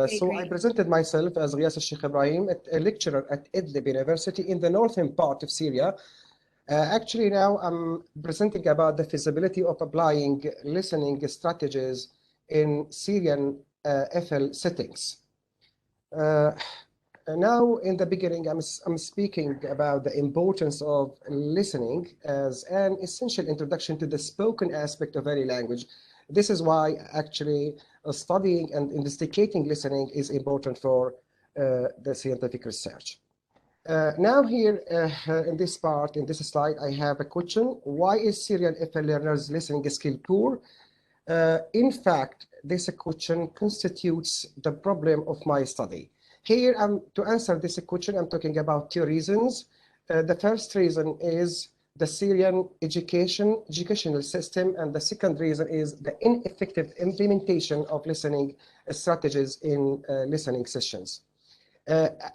So I presented myself as Ghiyath Al-Sheikh Ibrahim, a lecturer at Idlib University in the northern part of Syria. Actually, now I'm presenting about the feasibility of applying listening strategies in Syrian FL settings. Now, in the beginning, I'm speaking about the importance of listening as an essential introduction to the spoken aspect of any language. This is why actually studying and investigating listening is important for the scientific research. Now here in this part, in this slide, I have a question. Why is Syrian FL learners listening skill poor? In fact, this question constitutes the problem of my study. Here, to answer this question, I'm talking about two reasons. The first reason is the Syrian educational system, and the second reason is the ineffective implementation of listening strategies in listening sessions.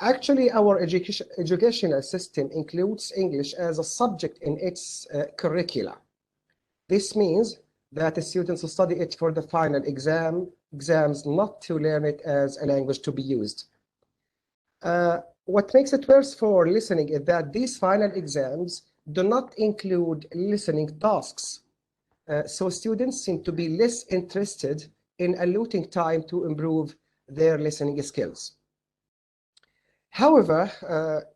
Actually, our educational system includes English as a subject in its curricula. This means that the students study it for the final exams, not to learn it as a language to be used. What makes it worse for listening is that these final exams do not include listening tasks. So students seem to be less interested in allotting time to improve their listening skills. However,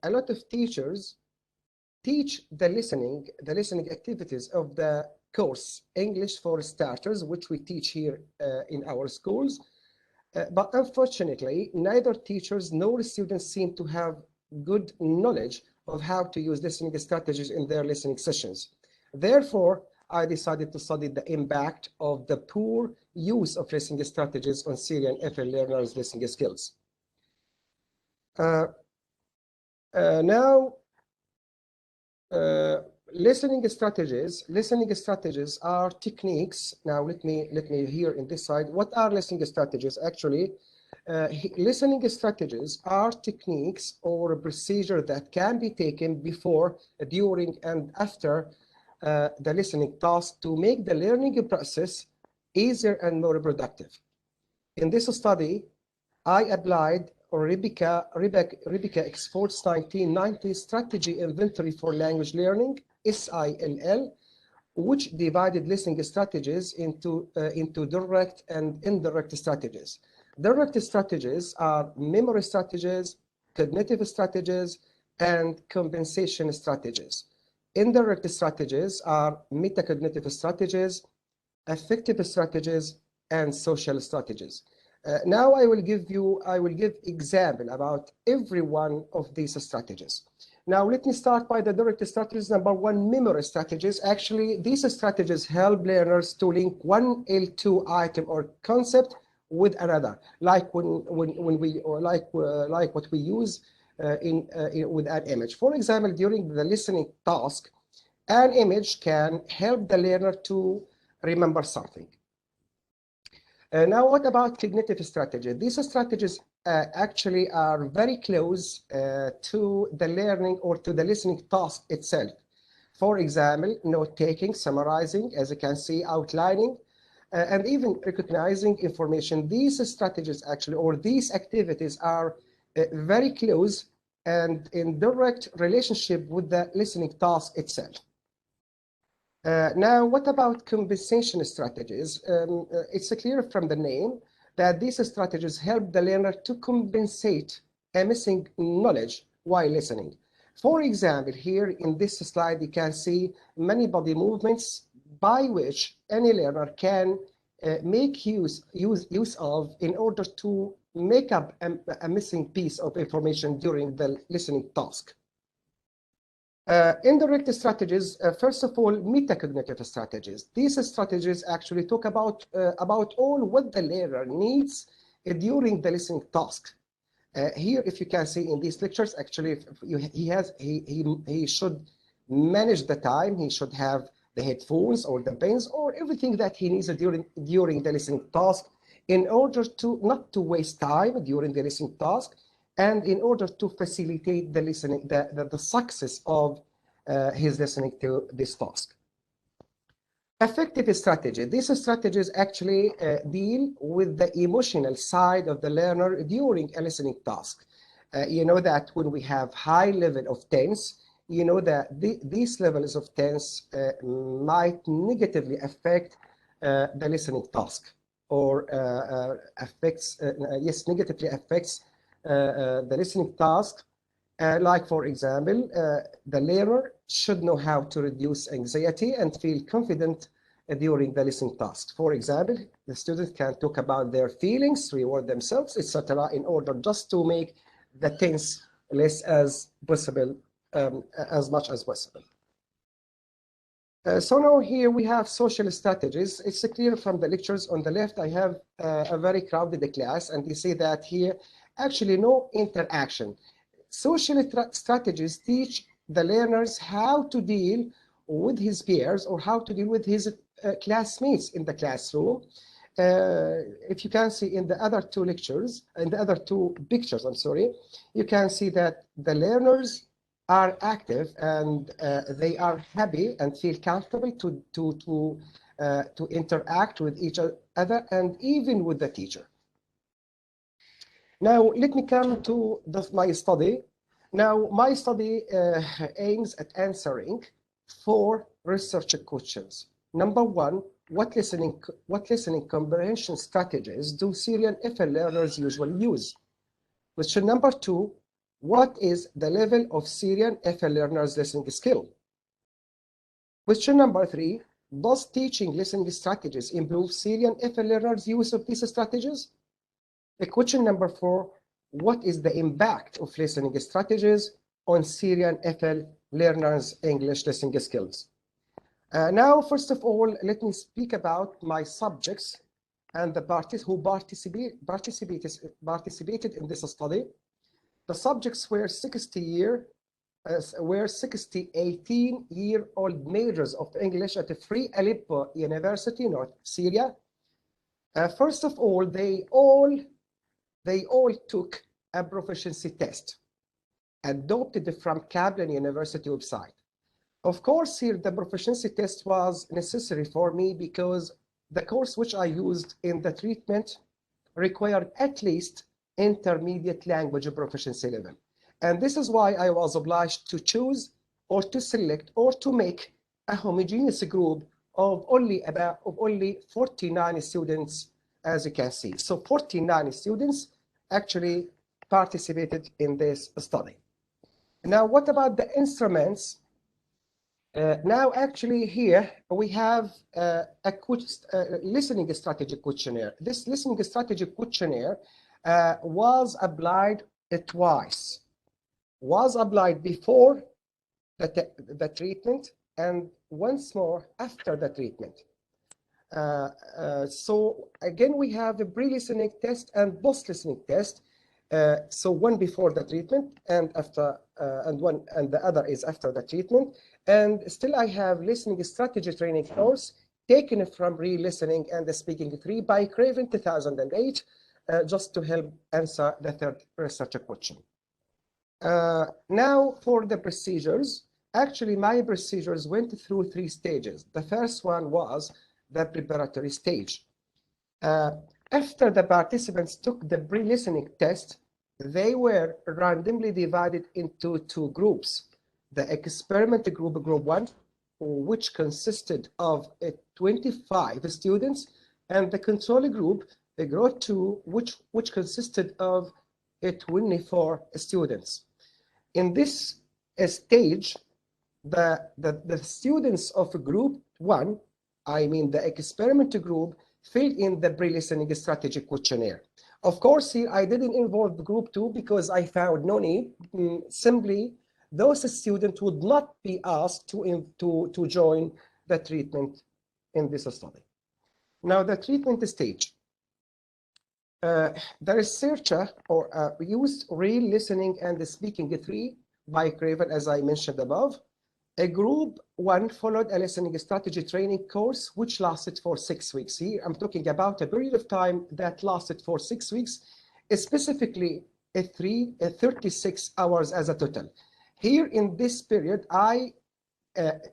a lot of teachers teach the listening activities of the course English for Starters, which we teach here in our schools. But unfortunately, neither teachers nor students seem to have good knowledge of how to use listening strategies in their listening sessions. Therefore, I decided to study the impact of the poor use of listening strategies on Syrian FL learners' listening skills. Listening strategies are techniques. Now let me here in this side. What are listening strategies? Actually, listening strategies are techniques or a procedure that can be taken before, during, and after the listening task to make the learning process easier and more productive. In this study, I applied Rebecca Export's 1990 Strategy Inventory for Language Learning, SILL, which divided listening strategies into direct and indirect strategies. Direct strategies are memory strategies, cognitive strategies, and compensation strategies. Indirect strategies are metacognitive strategies, affective strategies, and social strategies. Now I will give example about every one of these strategies. Now let me start by the direct strategies. Number one, memory strategies. Actually, these strategies help learners to link one L2 item or concept with another, like like what we use with an image. For example, during the listening task, an image can help the learner to remember something. Now, what about cognitive strategy? These strategies actually are very close to the learning or to the listening task itself. For example, note-taking, summarizing, as you can see, outlining, and even recognizing information. These strategies actually, or these activities are very close and in direct relationship with the listening task itself. Now, what about compensation strategies? It's clear from the name that these strategies help the learner to compensate a missing knowledge while listening. For example, here in this slide, you can see many body movements by which any learner can make use of in order to make up a missing piece of information during the listening task. Indirect strategies, first of all, metacognitive strategies. These strategies actually talk about all what the learner needs during the listening task. Here, if you can see in these lectures, actually, he should manage the time. He should have the headphones or the pens or everything that he needs during the listening task in order to not to waste time during the listening task, and in order to facilitate the listening, the success of his listening to this task. Effective strategy. These strategies actually deal with the emotional side of the learner during a listening task. You know that when we have high level of tense, you know that these levels of tense might negatively affect the listening task, or negatively affects the listening task. Like, for example, the learner should know how to reduce anxiety and feel confident during the listening task. For example, the student can talk about their feelings, reward themselves, etc., in order just to make the tense less as possible, as much as possible. So now here we have social strategies. It's clear from the lectures on the left, I have a very crowded class, and you see that here, actually no interaction. Social strategies teach the learners how to deal with his peers or how to deal with his classmates in the classroom. If you can see in the other two lectures, in the other two pictures, I'm sorry, you can see that the learners are active and they are happy and feel comfortable to interact with each other and even with the teacher. Now, let me come to my study. Now, my study aims at answering 4 research questions. Number 1, what listening comprehension strategies do Syrian FL learners usually use? Question number 2, what is the level of Syrian FL learners' listening skill? Question number 3, does teaching listening strategies improve Syrian FL learners' use of these strategies? Question number 4, what is the impact of listening strategies on Syrian FL learners' English listening skills? Now, first of all, let me speak about my subjects and the parties who participated in this study. The subjects were 18-year-old majors of English at the Free Aleppo University, North Syria. First of all, they all took a proficiency test adopted from Kaplan University website. Of course, here the proficiency test was necessary for me because the course which I used in the treatment required at least intermediate language proficiency level. And this is why I was obliged to choose or to select or to make a homogeneous group of only 49 students, as you can see. So 49 students actually participated in this study. Now, what about the instruments? Now, actually, here we have a listening strategy questionnaire. This listening strategy questionnaire was applied twice. Was applied before the treatment and once more after the treatment. So again, we have a pre-listening test and post-listening test. So one before the treatment and after, and the other is after the treatment. And still, I have listening strategy training course taken from re-listening and the speaking 3 by Craven 2008, just to help answer the third research question. Now for the procedures. Actually, my procedures went through 3 stages. The first one was the preparatory stage. After the participants took the pre-listening test, they were randomly divided into 2 groups. The experiment group, group 1, which consisted of 25 students, and the control group, the group 2, which consisted of 24 students. In this stage, the students of group 1, I mean the experiment group, filled in the pre-listening strategy questionnaire. Of course, here I didn't involve group 2 because I found no need. Simply, those students would not be asked to join the treatment in this study. Now, the treatment stage. The researcher used real listening and speaking 3 by Craven, as I mentioned above. A group 1 followed a listening strategy training course, which lasted for 6 weeks. Here, I'm talking about a period of time that lasted for 6 weeks, specifically 36 hours as a total. Here in this period, I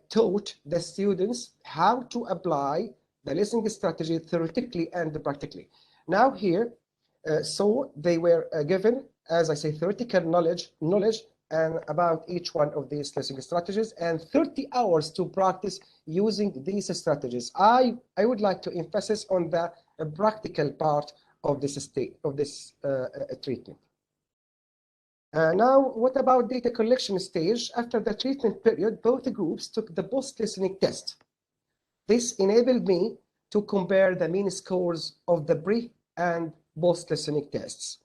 taught the students how to apply the listening strategy theoretically and practically. Now here, so they were given, as I say, theoretical knowledge and about each one of these listening strategies, and 30 hours to practice using these strategies. I would like to emphasize on the practical part of this treatment. Now, what about data collection stage? After the treatment period, both groups took the post-listening test. This enabled me to compare the mean scores of the pre- and post-listening tests.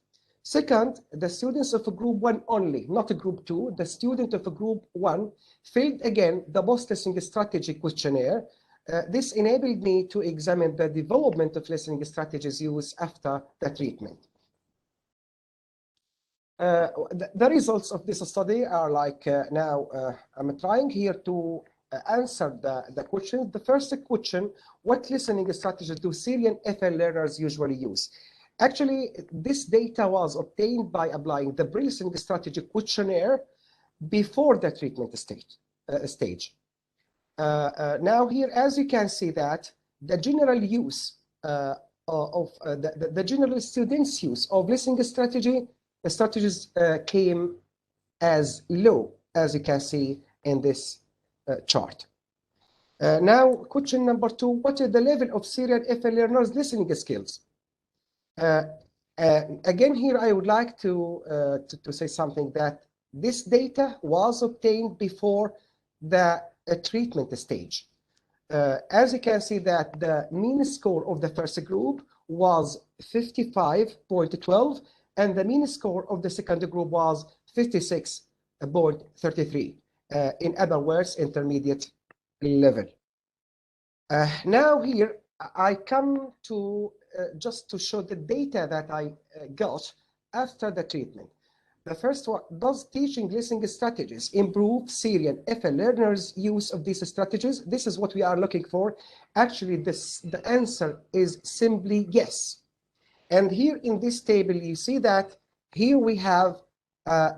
Second, the students of group 1 only, not group 2, the student of group 1 filled again the post-listening strategy questionnaire. This enabled me to examine the development of listening strategies used after the treatment. The results of this study are like now I'm trying here to answer the question. The first question, what listening strategy do Syrian FL learners usually use? Actually, this data was obtained by applying the pre-listening strategy questionnaire before the treatment stage. Now here, as you can see that the general use of the general students' use of listening strategies came as low, as you can see in this chart. Now, question number 2, what is the level of Syrian FL learners' listening skills? Again, here I would like to say something, that this data was obtained before the treatment stage. As you can see that the mean score of the first group was 55.12, and the mean score of the second group was 56.33. In other words, intermediate level. Now here, I come to just to show the data that I got after the treatment. The first one, does teaching listening strategies improve Syrian FL learners' use of these strategies? This is what we are looking for. Actually, the answer is simply yes. And here in this table, you see that here we have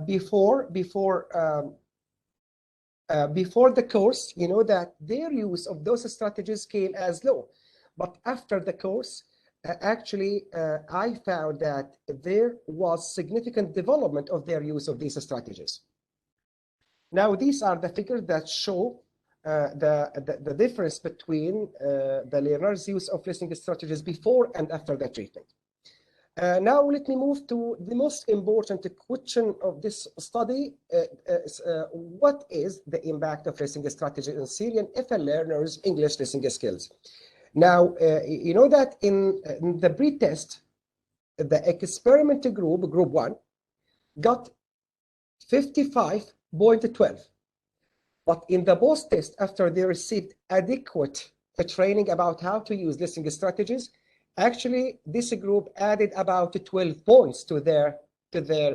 before the course, you know that their use of those strategies came as low. But after the course, actually, I found that there was significant development of their use of these strategies. Now, these are the figures that show the difference between the learners' use of listening strategies before and after the treatment. Now, let me move to the most important question of this study. What is the impact of listening strategy on Syrian FL learners' English listening skills? Now, you know that in the pre-test, the experiment group 1, got 55.12. But in the post-test, after they received adequate training about how to use listening strategies, actually, this group added about 12 points to their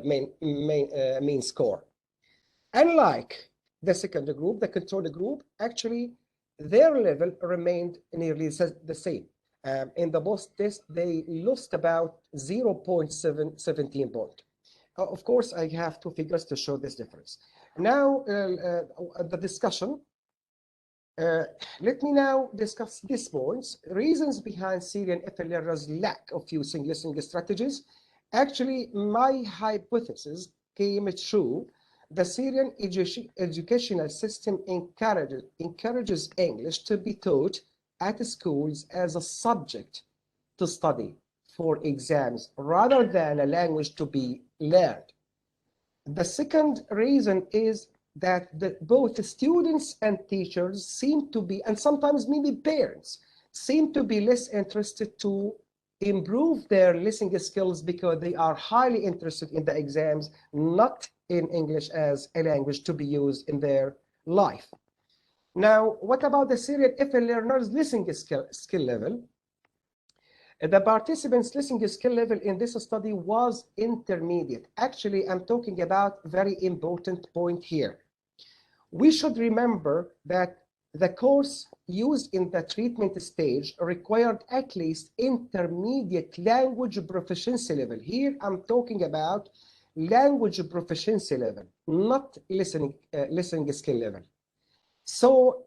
main score. Unlike the second group, the control group, actually, their level remained nearly the same. In the post-test, they lost about 0.17 point. Of course, I have two figures to show this difference. Now, the discussion. Let me now discuss these points. Reasons behind Syrian FL learners' lack of using listening strategies. Actually, my hypothesis came true. The Syrian educational system encourages English to be taught at schools as a subject to study for exams rather than a language to be learned. The second reason is that both students and teachers seem to be, and sometimes maybe parents, seem to be less interested to improve their listening skills because they are highly interested in the exams, not in English as a language to be used in their life. Now, what about the Syrian FL learners' listening skill level? The participants' listening skill level in this study was intermediate. Actually, I'm talking about a very important point here. We should remember that the course used in the treatment stage required at least intermediate language proficiency level. Here, I'm talking about language proficiency level, not listening skill level. So,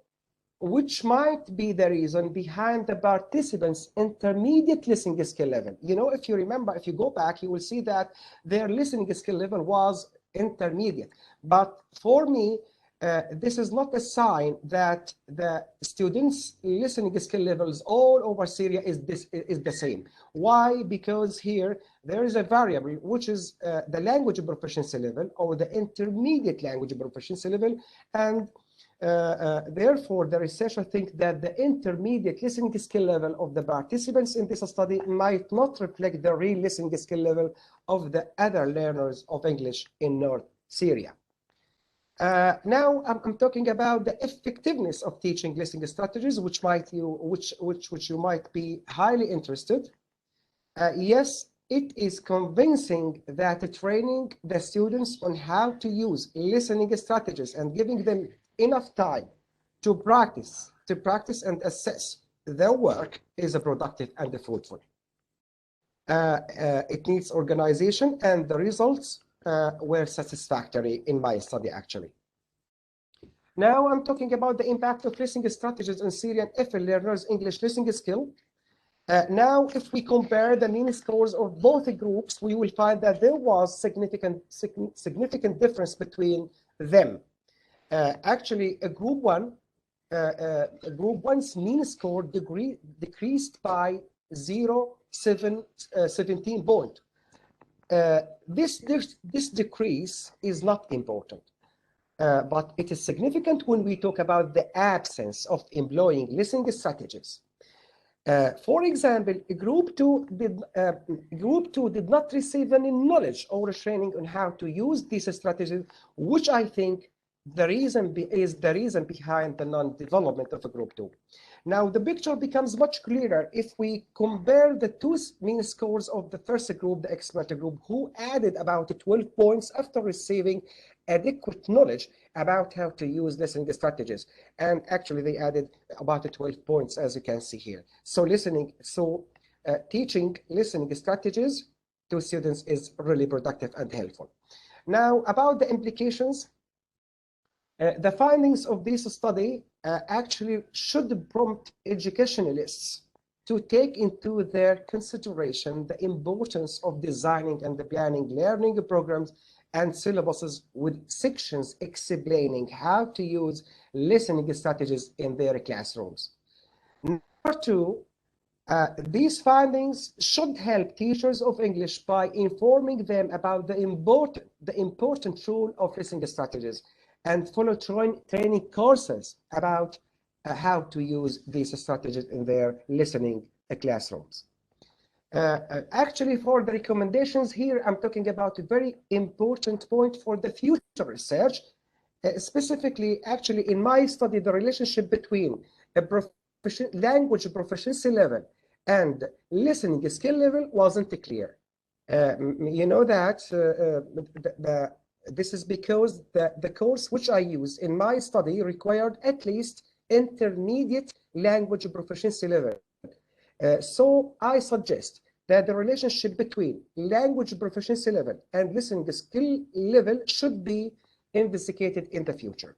which might be the reason behind the participants' intermediate listening skill level. You know, if you remember, if you go back, you will see that their listening skill level was intermediate. But for me, this is not a sign that the students' listening skill levels all over Syria is the same. Why? Because here there is a variable which is the language proficiency level or the intermediate language proficiency level, and therefore, the researcher thinks that the intermediate listening skill level of the participants in this study might not reflect the real listening skill level of the other learners of English in North Syria. Now, I'm talking about the effectiveness of teaching listening strategies, which you might be highly interested. Yes, it is convincing that training the students on how to use listening strategies and giving them enough time to practice and assess their work is productive and fruitful. It needs organization, and the results were satisfactory in my study, actually. Now I'm talking about the impact of listening strategies on Syrian FL learners' English listening skill. Now, if we compare the mean scores of both groups, we will find that there was significant difference between them. Actually, group one's mean score decreased by 0.17 point. This decrease is not important, but it is significant when we talk about the absence of employing listening strategies. For example, group two did not receive any knowledge or training on how to use these strategies, which I think is the reason behind the non-development of group two. Now, the picture becomes much clearer if we compare the two mean scores of the first group, the expert group, who added about 12 points after receiving adequate knowledge about how to use listening strategies. And actually, they added about 12 points, as you can see here. So teaching listening strategies to students is really productive and helpful. Now, about the implications, the findings of this study actually should prompt educationalists to take into their consideration the importance of designing and planning learning programs and syllabuses with sections explaining how to use listening strategies in their classrooms. Number two, these findings should help teachers of English by informing them about the important role of listening strategies and follow training courses about how to use these strategies in their listening classrooms. Actually, for the recommendations here, I'm talking about a very important point for the future research. Specifically, actually, in my study, the relationship between language proficiency level and listening skill level wasn't clear. You know that this is because the course which I used in my study required at least intermediate language proficiency level. So I suggest that the relationship between language proficiency level and listening skill level should be investigated in the future.